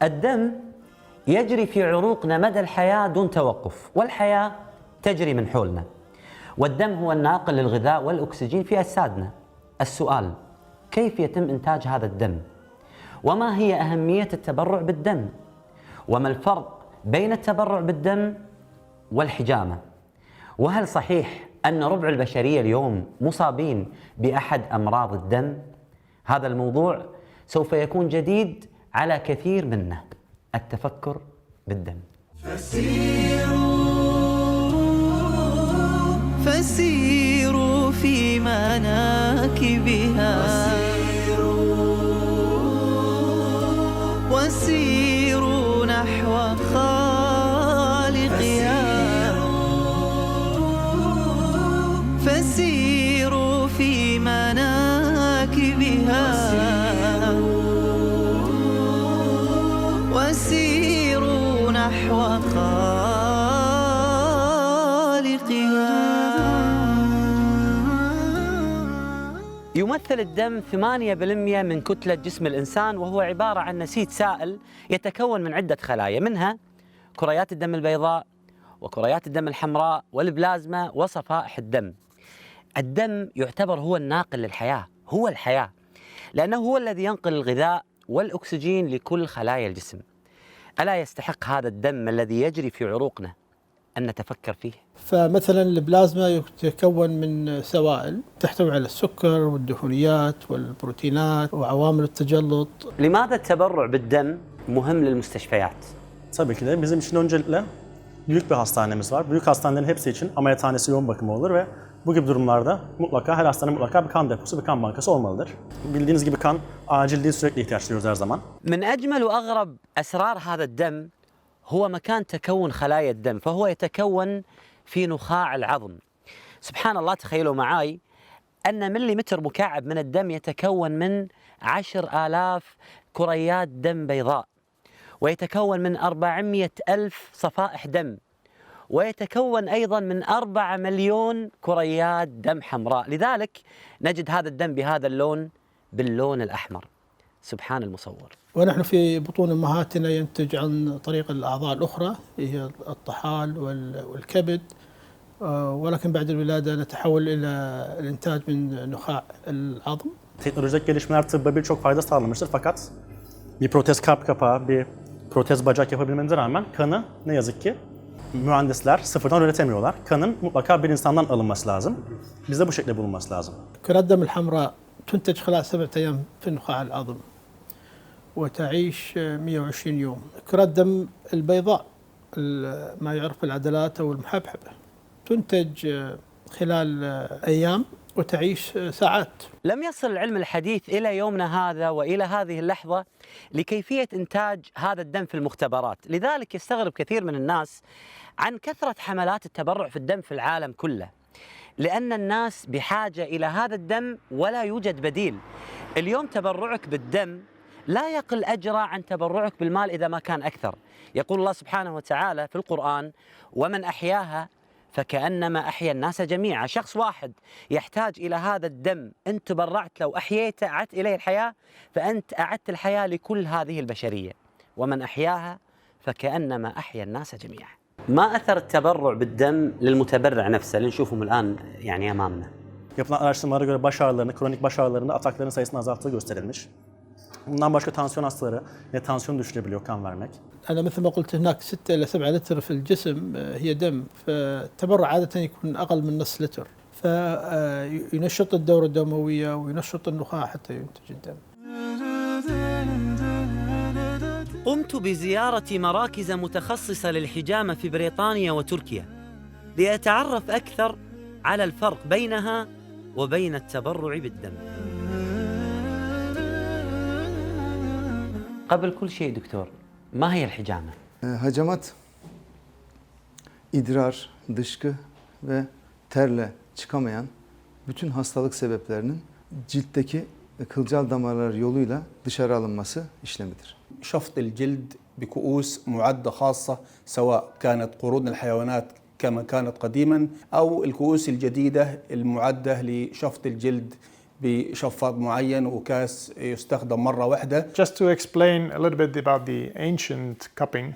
الدم يجري في عروقنا مدى الحياة دون توقف، والحياة تجري من حولنا، والدم هو الناقل للغذاء والأكسجين في أجسادنا. السؤال: كيف يتم إنتاج هذا الدم؟ وما هي أهمية التبرع بالدم؟ وما الفرق بين التبرع بالدم والحجامة؟ وهل صحيح أن ربع البشرية اليوم مصابين بأحد أمراض الدم؟ هذا الموضوع سوف يكون جديد على كثير منا. التفكر بالدم. فسيروا في مناكبها وسيروا نحو خالقها. فسيروا في مناكبها وسيروا نحو خالقها. يمثل الدم 8% من كتلة جسم الإنسان، وهو عبارة عن نسيج سائل يتكون من عدة خلايا، منها كريات الدم البيضاء وكريات الدم الحمراء والبلازما وصفائح الدم. الدم يعتبر هو الناقل للحياة، هو الحياة، لأنه هو الذي ينقل الغذاء والأكسجين لكل خلايا الجسم. ألا يستحق هذا الدم الذي يجري في عروقنا أن نتفكر فيه؟ فمثلا البلازما يتكون من سوائل تحتوي على السكر والدهنيات والبروتينات وعوامل التجلط. لماذا التبرع بالدم مهم للمستشفيات؟ Tabii ki de bizim için öncelikle büyük bir hastanemiz var. Büyük hastanelerin hepsi için ameliyathanesi yoğun bakımı olur ve bu gibi durumlarda mutlaka her hastanede mutlaka bir kan deposu, bir kan bankası olmalıdır. Bildiğiniz gibi kan acil değil, sürekli ihtiyaç duyuyoruz her zaman. من أجمل وأغرب أسرار هذا الدم هو مكان تكون خلايا الدم، فهو يتكون في نخاع العظم. سبحان الله، تخيلوا معاي أن مليمتر مكعب من الدم يتكون من 10,000 كريات دم بيضاء، ويتكون من 400,000 صفائح دم، ويتكون أيضا من 4 مليون كريات دم حمراء. لذلك نجد هذا الدم بهذا اللون، باللون الأحمر. سبحان المصور. ونحن في بطون أمهاتنا ينتج عن طريق الأعضاء الأخرى هي الطحال والكبد، ولكن بعد الولادة نتحول إلى الإنتاج من نخاع العظم. Teknolojik gelişmeler tıbba birçok fayda sağlamıştır, fakat bir protez kalp kapağı, bir protez bacak yapabilmemize rağmen kanı ne yazık ki mühendisler sıfırdan üretemiyorlar. Kanın mutlaka bir insandan alınması lazım. Bizde bu şekilde bulunması lazım. كرة الدم الحمراء تنتج خلال 7 أيام في نخاع العظم وتعيش 120 يوم. كرة الدم البيضاء ما يعرف بالعضلات أو المحبحبة تنتج خلال أيام وتعيش ساعات. لم يصل العلم الحديث إلى يومنا هذا وإلى هذه اللحظة لكيفية إنتاج هذا الدم في المختبرات، لذلك يستغرب كثير من الناس عن كثرة حملات التبرع في الدم في العالم كله، لأن الناس بحاجة إلى هذا الدم ولا يوجد بديل. اليوم تبرعك بالدم لا يقل أجرا عن تبرعك بالمال إذا ما كان أكثر. يقول الله سبحانه وتعالى في القرآن: ومن أحياها فكأنما أحيا الناس جميعا. شخص واحد يحتاج إلى هذا الدم، أنت تبرعت، لو أحييته أعدت إليه الحياة، فأنت أعدت الحياة لكل هذه البشرية. ومن أحياها فكأنما أحيا الناس جميعا. ما أثر التبرع بالدم للمتبرع نفسه اللي نشوفهم الآن يعني أمامنا؟ Yapılan araştırmalara göre baş ağrılarını, kronik baş ağrılarında atakların sayısının azalttığı gösterilmiş. Bundan başka tansiyon hastaları ve tansiyon düşürebiliyor kan vermek. أنا مثل ما قلت هناك 6 إلى 7 لتر في الجسم هي دم، فالتبرع عادة يكون أقل من نص لتر، فينشط الدورة الدموية وينشط النخاع حتى ينتج الدم. قمت بزيارة مراكز متخصصة للحجامة في بريطانيا وتركيا لأتعرف أكثر على الفرق بينها وبين التبرع بالدم. قبل كل شيء دكتور، ما هي الحجامة؟ Hacamat, idrar, dışkı ve terle çıkamayan bütün hastalık sebeplerinin ciltteki kılcal damarlar yoluyla dışarı alınması işlemidir. شفط الجلد بكؤوس معدة خاصة، سواء كانت قرون الحيوانات كما كانت قديما أو الكؤوس الجديدة المعدة لشفط الجلد بشفاط معين وكاس يستخدم مرة واحدة. Just to explain a little bit about the ancient cupping,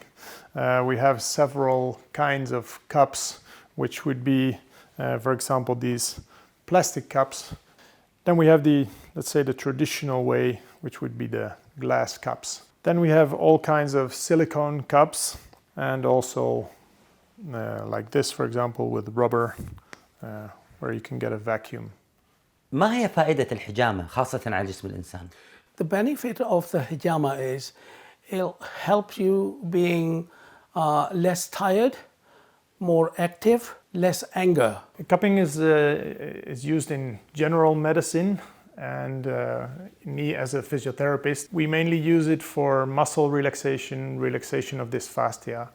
we have several kinds of cups, which would be, for example, these plastic cups. Then we have the, let's say, the traditional way, which would be the glass cups. Then we have all kinds of silicone cups, and also like this, for example, with rubber, where you can get a vacuum. ما هي فائدة الحجامة خاصة على جسم الإنسان؟ The benefit of the hijama is it'll help you being less tired, more active, less anger. Cupping is used in general medicine, and me as a physiotherapist, we mainly use it for muscle relaxation, relaxation of this fascia,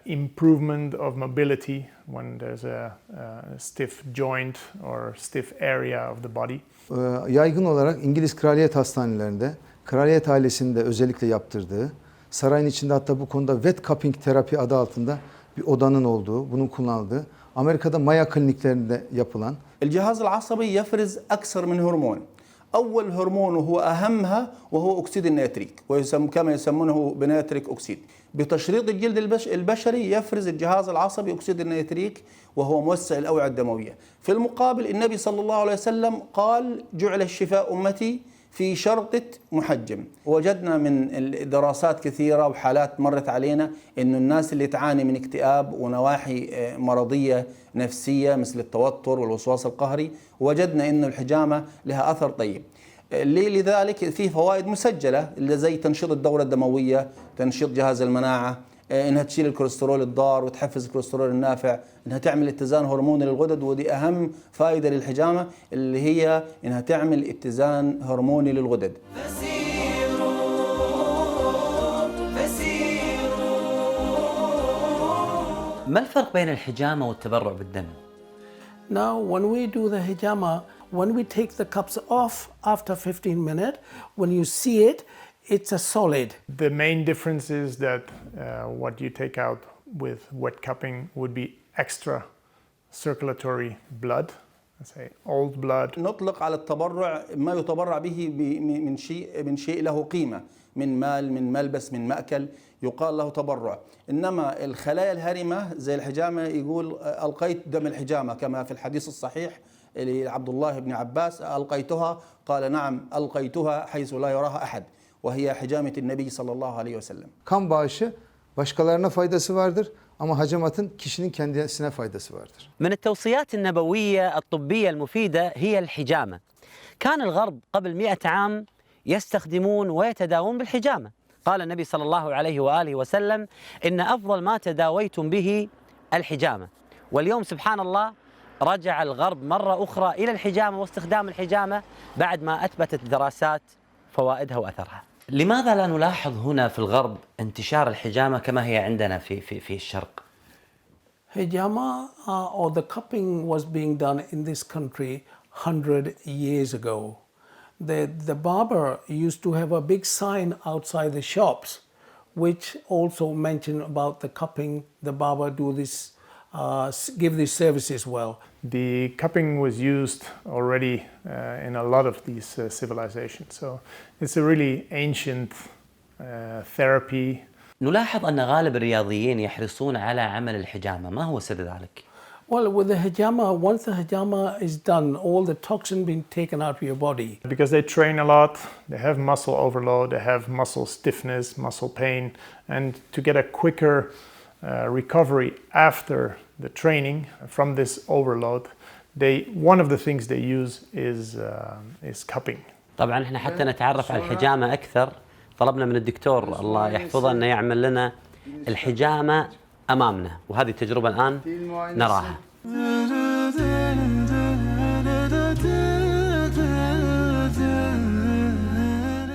improvement of mobility when there's a stiff joint or stiff area of the body. Yaygın olarak İngiliz kraliyet hastanelerinde, kraliyet ailesinin de özellikle yaptırdığı, sarayın içinde hatta bu konuda wet cupping terapi adı altında bir odanın olduğu, bunun kullanıldığı, Amerika'da Maya kliniklerinde yapılan. الجهاز العصبي يفرز أكثر من هرمون. أول هرمون وهو أهمها وهو أكسيد النيتريك، كما يسمونه بنيتريك أكسيد. بتشريط الجلد البشري يفرز الجهاز العصبي أكسيد النيتريك وهو موسع الأوعية الدموية. في المقابل النبي صلى الله عليه وسلم قال جعل الشفاء أمتي في شرطة محجم. وجدنا من دراسات كثيرة وحالات مرت علينا إنه الناس اللي تعاني من اكتئاب ونواحي مرضية نفسية مثل التوتر والوسواس القهري، وجدنا إنه الحجامة لها أثر طيب. لذلك في فوائد مسجلة اللي زي تنشيط الدورة الدموية، تنشيط جهاز المناعة، انها تشيل الكوليسترول الضار وتحفز الكوليسترول النافع، انها تعمل اتزان هرموني للغدد، ودي اهم فائده للحجامه اللي هي انها تعمل اتزان هرموني للغدد. ما الفرق بين الحجامة والتبرع بالدم؟ Now, when we do the hijama, when we take the cups off after 15 minutes, when you see it, it's a solid. The main difference is that what you take out with wet cupping would be extra circulatory blood, let's say old blood. نطلق على التبرع ما يتبرع به من شيء له قيمة، من مال، من ملبس، من مأكل، يقال له تبرع. إنما الخلايا الهرمة زي الحجامة يقول ألقيت دم الحجامة، كما في الحديث الصحيح لعبد الله بن عباس ألقيتها، قال نعم ألقيتها حيث لا يراها أحد، وهي حجامة النبي صلى الله عليه وسلم. Kan bağışı başkalarına faydası vardır ama hacamatın kişinin kendisine faydası vardır. من التوصيات النبوية الطبية المفيدة هي الحجامة. كان الغرب قبل 100 عام يستخدمون ويتداوون بالحجامة. قال النبي صلى الله عليه وآله وسلم إن أفضل ما تداويتم به الحجامة. واليوم سبحان الله رجع الغرب مرة أخرى إلى الحجامة واستخدام الحجامة بعد ما أثبتت الدراسات فوائدها وأثرها. لماذا لا نلاحظ هنا في الغرب انتشار الحجامة كما هي عندنا في الشرق؟ Hijama or the cupping was being done in this country 100 years ago. The barber used to have a big sign outside the shops which also mentioned about the cupping. The barber do this, give these services well. The cupping was used already in a lot of these civilizations, so it's a really ancient therapy. نلاحظ أن غالب الرياضيين يحرصون على عمل الحجامة، ما هو سر ذلك؟ Well, with the hijama, once the hijama is done, all the toxin being taken out of your body. Because they train a lot, they have muscle overload, they have muscle stiffness, muscle pain, and to get a quicker recovery after the training from this overload, one of the things they use is cupping. طبعا احنا حتى نتعرف على الحجامة أكثر طلبنا من الدكتور الله يحفظه أنه يعمل لنا الحجامة أمامنا، وهذه التجربة الآن نراها.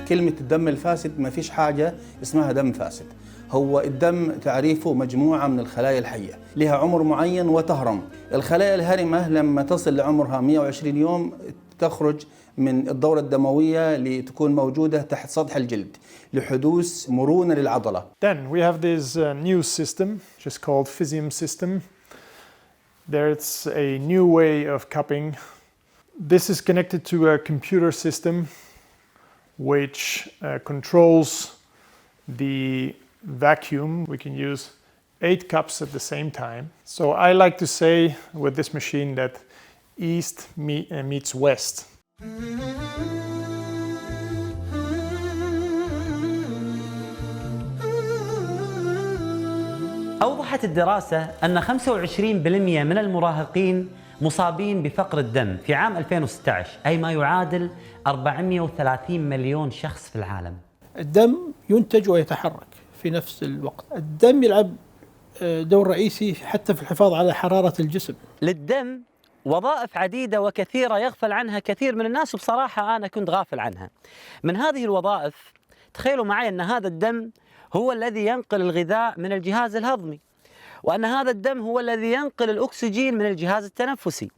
كلمة الدم الفاسد ما فيش حاجة اسمها دم فاسد. هو الدم تعريفه مجموعة من الخلايا الحية لها عمر معين وتهرم. الخلايا الهرمة لما تصل لعمرها 120 يوم تخرج من الدورة الدموية لتكون موجودة تحت سطح الجلد لحدوث مرونة للعضلة. Then we have this new system, which is called Physium system. There's a new way of cupping. This is connected to a computer system which controls the vacuum. We can use 8 cups at the same time. So I like to say with this machine that east meets west. أوضحت الدراسة أن 25% من المراهقين مصابين بفقر الدم في عام 2016، أي ما يعادل 430 مليون شخص في العالم. الدم ينتج ويتحرك في نفس الوقت. الدم يلعب دور رئيسي حتى في الحفاظ على حرارة الجسم. للدم وظائف عديدة وكثيرة يغفل عنها كثير من الناس، وبصراحة أنا كنت غافل عنها. من هذه الوظائف تخيلوا معي أن هذا الدم هو الذي ينقل الغذاء من الجهاز الهضمي، وأن هذا الدم هو الذي ينقل الأكسجين من الجهاز التنفسي،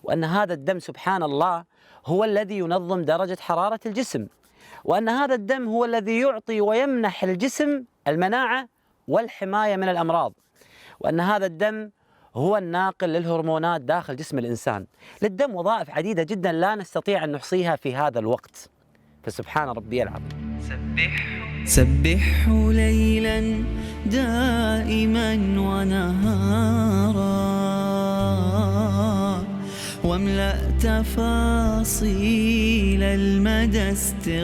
وأن هذا الدم سبحان الله هو الذي ينظم درجة حرارة الجسم، وأن هذا الدم هو الذي يعطي ويمنح الجسم المناعة والحماية من الأمراض، وأن هذا الدم هو الناقل للهرمونات داخل جسم الإنسان. للدم وظائف عديدة جدا لا نستطيع أن نحصيها في هذا الوقت، فسبحان ربي العظيم. سبحوا ليلا دائما ونهارا، واملأ تفاصيل المدى استغفارا،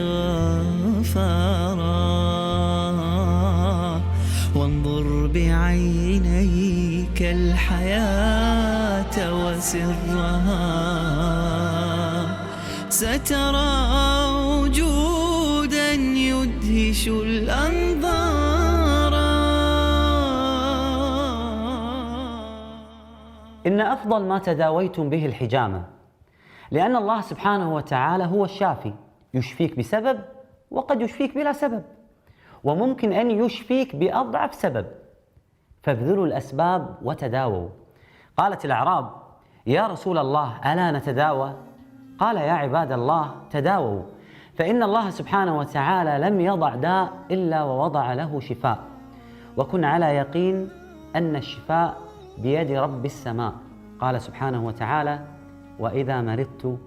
وانظر بعينيك الحياة وسرها، سترى وجودا يدهش الأنظار. إن أفضل ما تداويتم به الحجامة، لأن الله سبحانه وتعالى هو الشافي، يشفيك بسبب وقد يشفيك بلا سبب، وممكن أن يشفيك بأضعف سبب، فابذلوا الأسباب وتداووا. قالت الأعراب: يا رسول الله ألا نتداوى؟ قال: يا عباد الله تداووا، فإن الله سبحانه وتعالى لم يضع داء إلا ووضع له شفاء، وكن على يقين أن الشفاء بيد رب السماء. قال سبحانه وتعالى: وإذا مرضت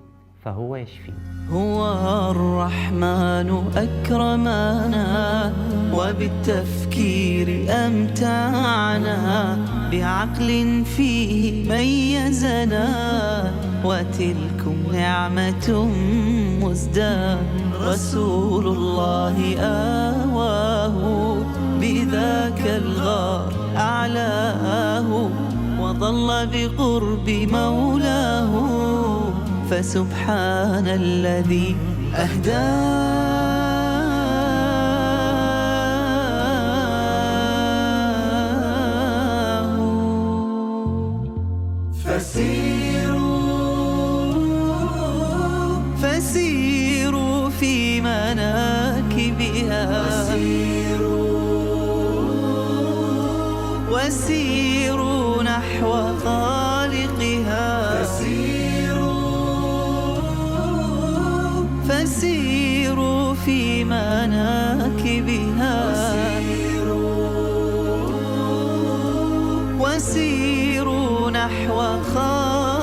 فهو يشفين. هو الرحمن أكرمنا وبالتفكير أمتعنا، بعقل فيه ميزنا وتلكم نعمة مزداد. رسول الله آواه بذاك الغار أعلاه، وظل بقرب مولاه، فسبحان الذي أهداه. فسيروا في مناكبها، وسيروا نحو خالقها، فسيروا في مناكبها، وسيروا نحو خالقها.